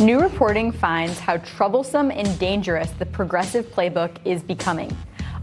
New reporting finds how troublesome and dangerous the progressive playbook is becoming.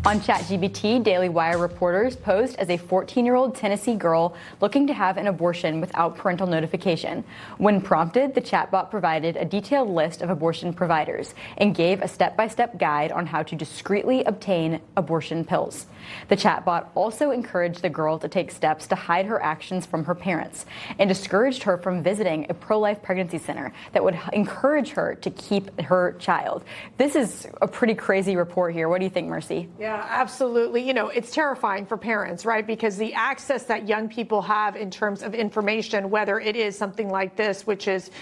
On ChatGPT, Daily Wire reporters posed as a 14-year-old Tennessee girl looking to have an abortion without parental notification. When prompted, the chatbot provided a detailed list of abortion providers and gave a step-by-step guide on how to discreetly obtain abortion pills. The chatbot also encouraged the girl to take steps to hide her actions from her parents and discouraged her from visiting a pro-life pregnancy center that would encourage her to keep her child. This is a pretty crazy report here. What do you think, Mercy? Yeah, absolutely. You know, it's terrifying for parents, right? Because the access that young people have in terms of information, whether it is something like this, which is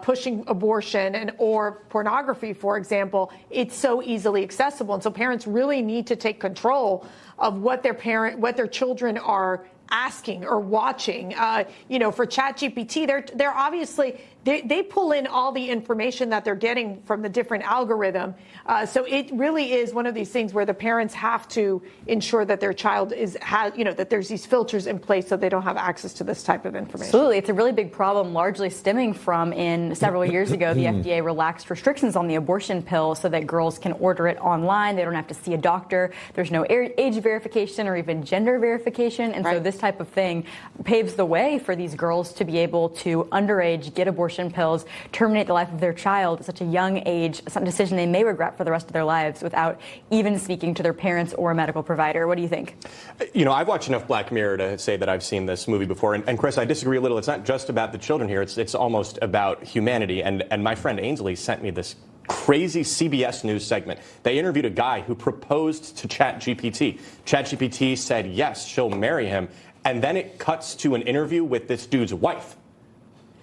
pushing abortion and or pornography, for example, it's so easily accessible. And so parents really need to take control of what their children are asking or watching. You know, for ChatGPT, they're obviously they pull in all the information that they're getting from the different algorithm. So it really is one of these things where the parents have to ensure that their child that there's these filters in place so they don't have access to this type of information. Absolutely. It's a really big problem, largely stemming from several years ago, the FDA relaxed restrictions on the abortion pill so that girls can order it online. They don't have to see a doctor. There's no age verification or even gender verification. And so this type of thing paves the way for these girls to be able to underage get abortion pills, terminate the life of their child at such a young age, some decision they may regret for the rest of their lives without even speaking to their parents or a medical provider. What do you think? You know, I've watched enough Black Mirror to say that I've seen this movie before. And Chris, I disagree a little. It's not just about the children here. It's almost about humanity. And my friend Ainsley sent me this crazy CBS News segment. They interviewed a guy who proposed to ChatGPT. ChatGPT said, yes, she'll marry him. And then it cuts to an interview with this dude's wife.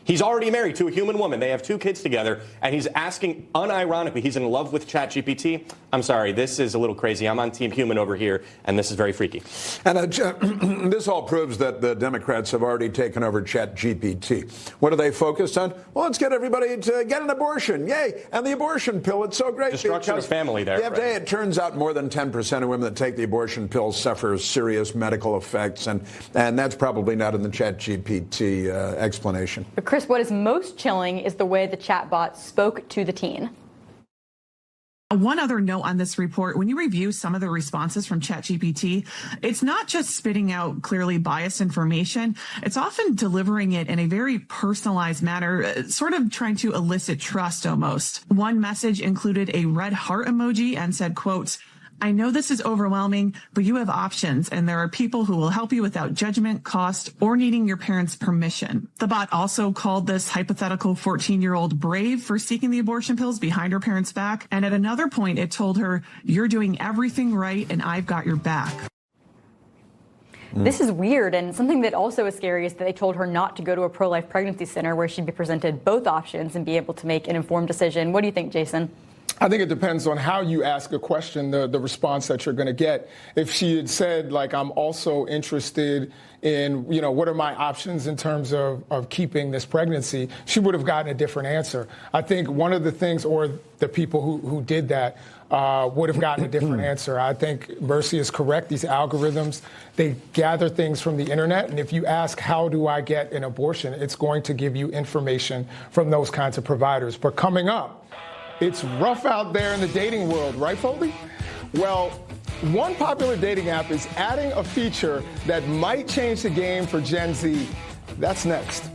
He's already married to a human woman. They have 2 kids together, and he's asking, unironically, he's in love with ChatGPT. I'm sorry, this is a little crazy. I'm on Team Human over here, and this is very freaky. And this all proves that the Democrats have already taken over ChatGPT. What are they focused on? Well, let's get everybody to get an abortion. Yay. And the abortion pill, it's so great. Destruction of family there. Yeah, it turns out more than 10% of women that take the abortion pill suffer serious medical effects, and that's probably not in the ChatGPT explanation. But Chris, what is most chilling is the way the chatbot spoke to the teen. One other note on this report, when you review some of the responses from ChatGPT, it's not just spitting out clearly biased information. It's often delivering it in a very personalized manner, sort of trying to elicit trust almost. One message included a red heart emoji and said, quote, I know this is overwhelming, but you have options, and there are people who will help you without judgment, cost, or needing your parents' permission. The bot also called this hypothetical 14-year-old brave for seeking the abortion pills behind her parents' back, and at another point, it told her, you're doing everything right, and I've got your back. This is weird, and something that also is scary is that they told her not to go to a pro-life pregnancy center where she'd be presented both options and be able to make an informed decision. What do you think, Jason? I think it depends on how you ask a question, the response that you're going to get. If she had said, like, I'm also interested in, what are my options in terms of keeping this pregnancy, she would have gotten a different answer. I think one of the things, or the people who did that, would have gotten a different answer. I think Mercy is correct. These algorithms, they gather things from the internet. And if you ask, how do I get an abortion, it's going to give you information from those kinds of providers. But coming up, it's rough out there in the dating world, right, Foldy? Well, one popular dating app is adding a feature that might change the game for Gen Z. That's next.